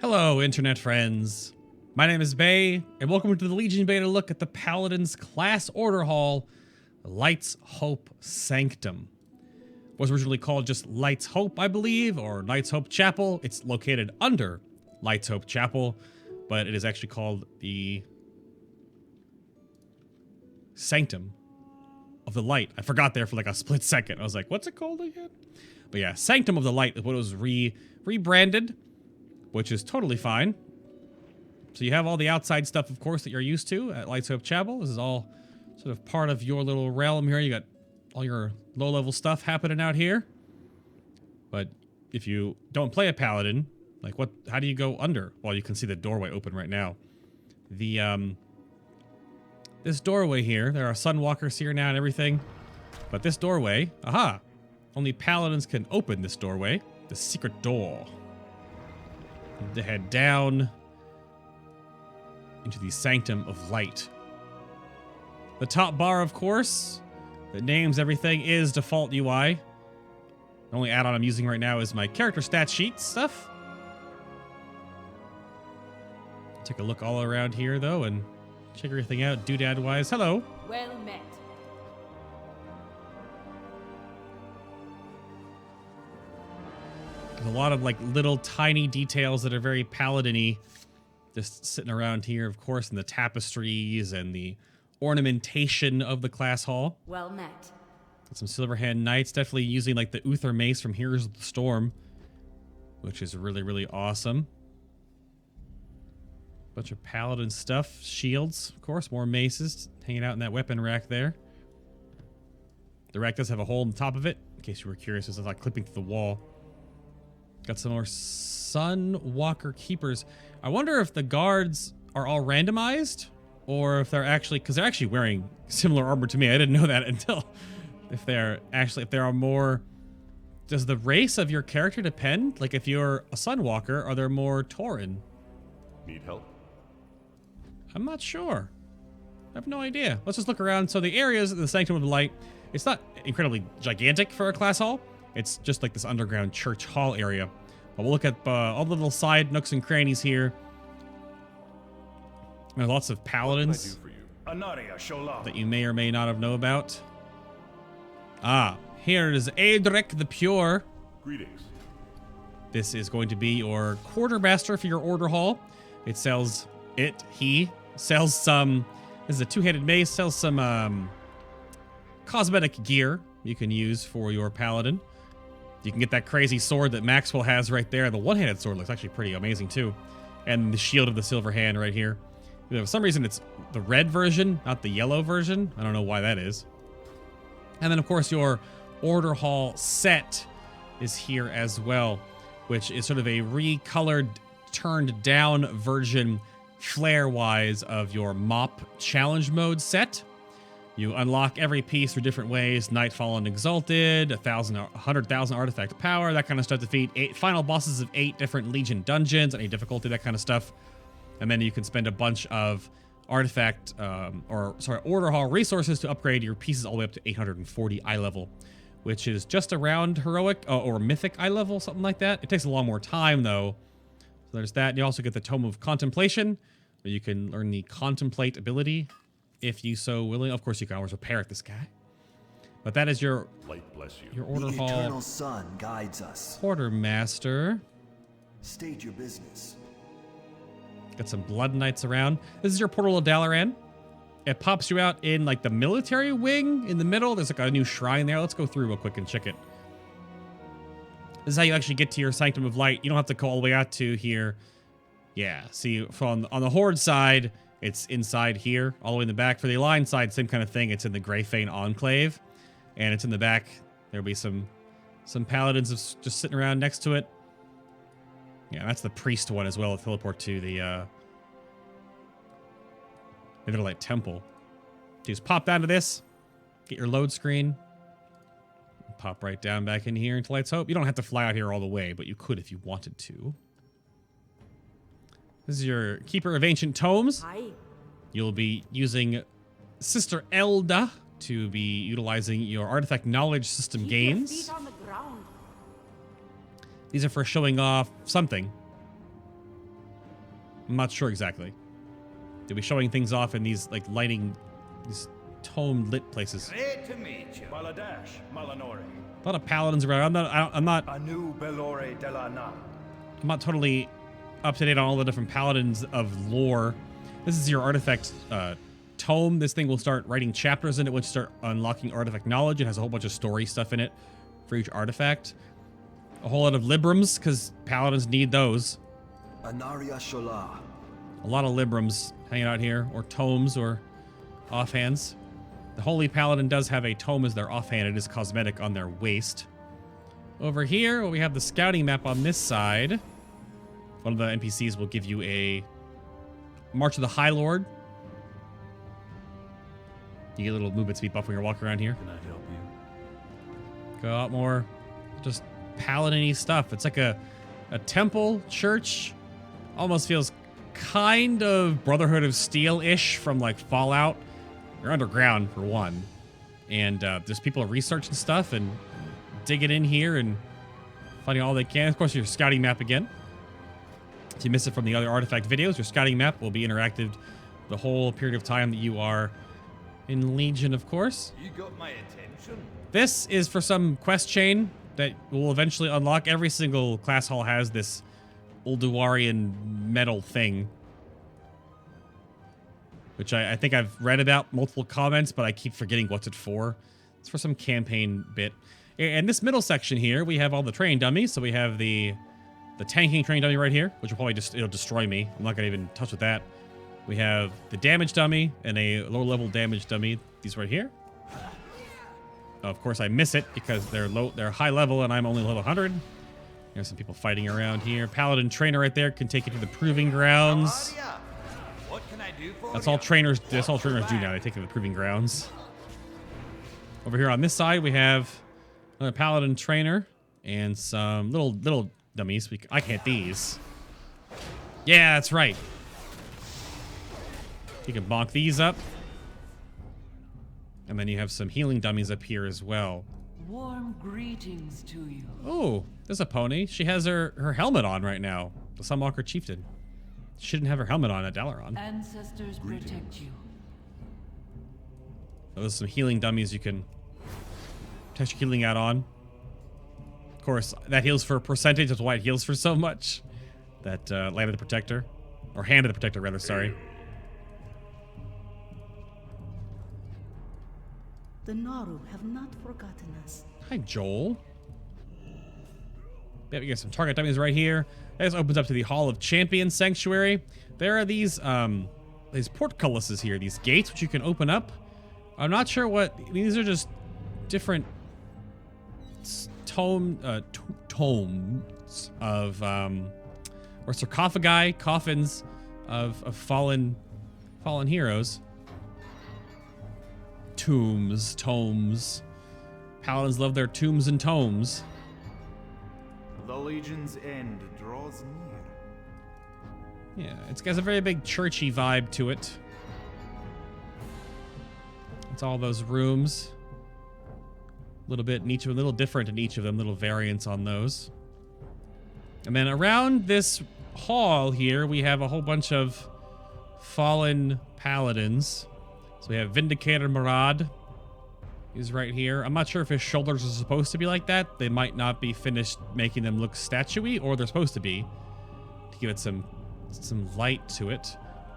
Hello, internet friends. My name is Bay, and welcome to the Legion Beta look at the Paladin's Class Order Hall, Light's Hope Sanctum. Was originally called just Light's Hope, I believe, or Light's Hope Chapel. It's located under Light's Hope Chapel, but it is actually called the Sanctum of the Light. I forgot there for like a split second. I was like, what's it called again? But yeah, Sanctum of the Light is what it was rebranded, which is totally fine. So you have all the outside stuff, of course, that you're used to at Light's Hope Chapel. This is all sort of part of your little realm here. You got all your low-level stuff happening out here. But if you don't play a Paladin, like how do you go under? Well, you can see the doorway open right now. The, this doorway here, there are Sunwalkers here now and everything. But this doorway, aha! Only Paladins can open this doorway. The secret door. To head down into the Sanctum of Light. The top bar, of course, that names everything, is default UI. The only add-on I'm using right now is my character stat sheet stuff. Take a look all around here, though, and check everything out doodad-wise. Hello. Well met. There's a lot of like little tiny details that are very Paladin-y just sitting around here, of course, in the tapestries and the ornamentation of the class hall. Well met. Got some Silverhand Knights, definitely using like the Uther Mace from Heroes of the Storm, which is really, really awesome. Bunch of Paladin stuff, shields, of course, more maces hanging out in that weapon rack there. The rack does have a hole in the top of it, in case you were curious, it's not clipping through the wall. Got some more Sunwalker Keepers. I wonder if the guards are all randomized, or if they're actually, because they're actually wearing similar armor to me. I didn't know that until, if there are more, does the race of your character depend? Like if you're a Sunwalker, are there more Tauren? Need help? I'm not sure. I have no idea. Let's just look around. So the areas of the Sanctum of the Light, it's not incredibly gigantic for a class hall. It's just like this underground church hall area. But we'll look at all the little side nooks and crannies here. There's lots of Paladins that you may or may not have known about. Ah, here is Aedric the Pure. Greetings. This is going to be your Quartermaster for your order hall. He sells some, this is a two-handed mace, sells some cosmetic gear you can use for your Paladin. You can get that crazy sword that Maxwell has right there. The one-handed sword looks actually pretty amazing too. And the shield of the silver hand right here. You know, for some reason it's the red version, not the yellow version. I don't know why that is. And then of course your order hall set is here as well, which is sort of a recolored, turned down version flare-wise of your mop challenge mode set. You unlock every piece through different ways: Nightfall and Exalted, 100,000 artifact power, that kind of stuff to defeat 8 final bosses of 8 different Legion dungeons, any difficulty, that kind of stuff. And then you can spend a bunch of artifact, order hall resources to upgrade your pieces all the way up to 840 eye level, which is just around heroic or mythic eye level, something like that. It takes a lot more time though. So there's that. And you also get the Tome of Contemplation, where you can learn the Contemplate ability, if you so willing. Of course, you can always repair it, this guy. But that is your Light bless you. Your order hall. The eternal sun guides us. Quartermaster. State your business. Got some Blood Knights around. This is your Portal of Dalaran. It pops you out in like the military wing in the middle. There's like a new shrine there. Let's go through real quick and check it. This is how you actually get to your Sanctum of Light. You don't have to go all the way out to here. Yeah, see, on the Horde side, it's inside here, all the way in the back. For the Aligned side, same kind of thing. It's in the Greyfane Enclave, and it's in the back. There'll be some Paladins just sitting around next to it. Yeah, that's the Priest one as well. Teleport to the Netherlight Temple. Just pop down to this, get your load screen, pop right down back in here into Light's Hope. You don't have to fly out here all the way, but you could if you wanted to. This is your Keeper of Ancient Tomes. Hi. You'll be using Sister Elda to be utilizing your Artifact Knowledge System Keep gains. your feet on the ground. These are for showing off something. I'm not sure exactly. They'll be showing things off in these, like, lighting, these tome lit places. Great to meet you. Baladash, Malanori. A lot of paladins around. I'm not Anu Belore Delana. totally up to date on all the different paladins of lore. This is your artifact tome. This thing will start writing chapters in it once you start unlocking artifact knowledge. It has a whole bunch of story stuff in it for each artifact. A whole lot of librams, because paladins need those. Anaria Shola. A lot of librams hanging out here, or tomes, or offhands. The Holy Paladin does have a tome as their offhand. It is cosmetic on their waist. Over here, we have the scouting map on this side. One of the NPCs will give you a March of the High Lord. You get a little movement speed buff when you're walking around here. Can I help you? Got a lot more just paladin-y stuff. It's like a temple, church. Almost feels kind of Brotherhood of Steel-ish from like Fallout. You're underground for one. And there's people researching stuff and digging in here and finding all they can. Of course, your scouting map again. If you miss it from the other artifact videos, your scouting map will be interactive the whole period of time that you are in Legion, of course. You got my attention. This is for some quest chain that will eventually unlock. Every single class hall has this Ulduarian metal thing, which I think I've read about multiple comments, but I keep forgetting what's it for. It's for some campaign bit. And this middle section here, we have all the train dummies. So we have the tanking train dummy right here, which will probably just, it'll destroy me. I'm not gonna even touch with that. We have the damage dummy and a low level damage dummy. These right here. Of course, I miss it because they're high level and I'm only level 100. There's some people fighting around here. Paladin trainer right there can take you to the proving grounds. What can I do for That's all trainers. That's all trainers do now. They take you to the proving grounds. Over here on this side, we have another paladin trainer and some little dummies. I can't these. Yeah, that's right. You can bonk these up. And then you have some healing dummies up here as well. Warm greetings to you. Oh, there's a pony. She has her helmet on right now. The Sunwalker Chieftain. She didn't have her helmet on at Dalaran. Ancestors protect you. There's some healing dummies you can test your healing out on. Of course, that heals for a percentage. That's why it heals for so much. That Land of the Protector. Or Hand of the Protector, rather, sorry. The Naru have not forgotten us. Hi, Joel. Yeah, we got some target dummies right here. This opens up to the Hall of Champions Sanctuary. There are these portcullises here, these gates which you can open up. I'm not sure what these are. Just different tomes of or sarcophagi, coffins of fallen heroes. Tomes. Paladins love their tombs and tomes. The Legion's end draws near. Yeah, it's got a very big churchy vibe to it. It's all those rooms. A little bit in each of them, a little different in each of them, little variants on those. And then around this hall here, we have a whole bunch of fallen paladins. So we have Vindicator Murad. He's right here. I'm not sure if his shoulders are supposed to be like that. They might not be finished making them look statuey, or they're supposed to be to give it some light to it.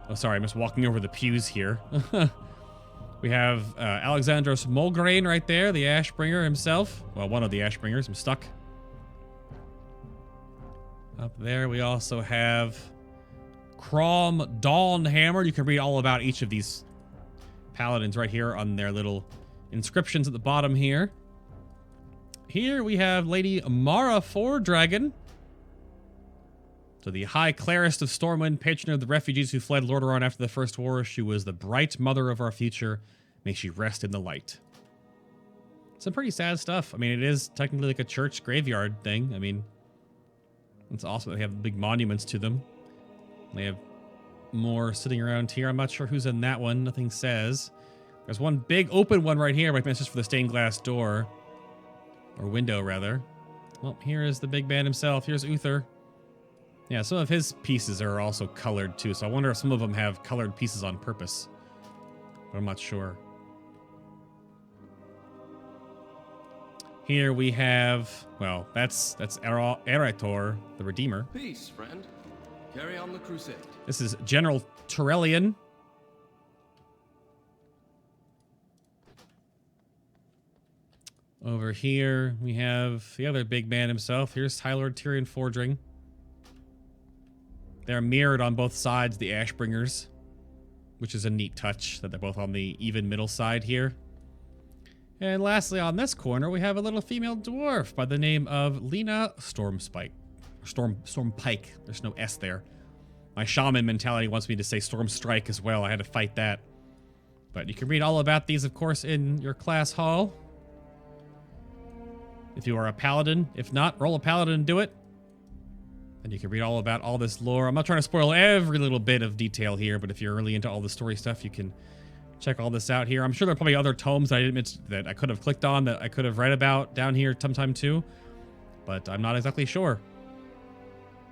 Oh, sorry, I'm just walking over the pews here. We have Alexandros Mulgrain right there, the Ashbringer himself. Well, one of the Ashbringers. I'm stuck. Up there, we also have Crom Dawnhammer. You can read all about each of these paladins right here on their little inscriptions at the bottom here. Here we have Lady Mara Fordragon. So the High Clerist of Stormwind, patron of the refugees who fled Lordaeron after the First War. She was the bright mother of our future. May she rest in the light. Some pretty sad stuff. I mean, it is technically like a church graveyard thing. I mean, it's awesome. They have big monuments to them. They have more sitting around here. I'm not sure who's in that one. Nothing says. There's one big open one right here. It's just for the stained glass door. Or window, rather. Well, here is the big man himself. Here's Uther. Yeah, some of his pieces are also colored too, so I wonder if some of them have colored pieces on purpose. But I'm not sure. Here we have, well, that's Erator, the Redeemer. Peace, friend. Carry on the crusade. This is General Turellian. Over here, we have the other big man himself. Here's Firelord Tyrion Fordring. They're mirrored on both sides, the Ashbringers, which is a neat touch that they're both on the even middle side here. And lastly, on this corner, we have a little female dwarf by the name of Lena Stormpike. There's no S there. My shaman mentality wants me to say Stormstrike as well. I had to fight that. But you can read all about these, of course, in your class hall. If you are a paladin. If not, roll a paladin and do it. And you can read all about all this lore. I'm not trying to spoil every little bit of detail here, but if you're really into all the story stuff, you can check all this out here. I'm sure there are probably other tomes that I didn't mention that I could have clicked on, that I could have read about down here sometime too. But I'm not exactly sure.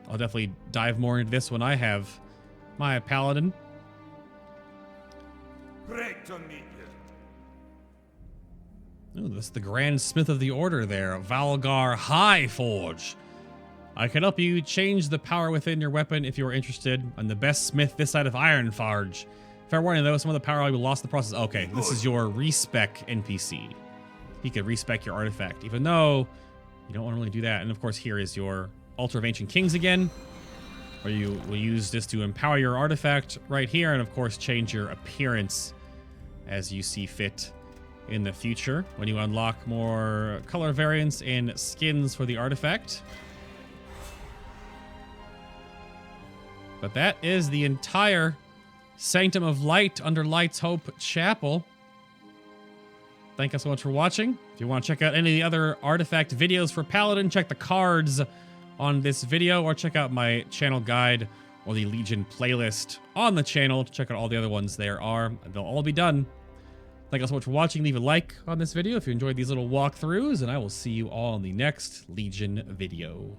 I'll definitely dive more into this when I have my paladin. Great to meet you. Oh, this is the Grand Smith of the Order there, Valgar Highforge. I can help you change the power within your weapon if you are interested. I'm the best smith this side of Ironforge. Fair warning though, some of the power will be lost in the process. Okay, this is your respec NPC. He could respec your artifact, even though you don't want to really do that. And of course, here is your Altar of Ancient Kings again, where you will use this to empower your artifact right here, and of course change your appearance as you see fit in the future when you unlock more color variants and skins for the artifact. But that is the entire Sanctum of Light under Light's Hope Chapel. Thank you so much for watching. If you want to check out any of the other artifact videos for Paladin, check the cards on this video, or check out my channel guide or the Legion playlist on the channel to check out all the other ones there are. They'll all be done. Thank you so much for watching. Leave a like on this video if you enjoyed these little walkthroughs, and I will see you all in the next Legion video.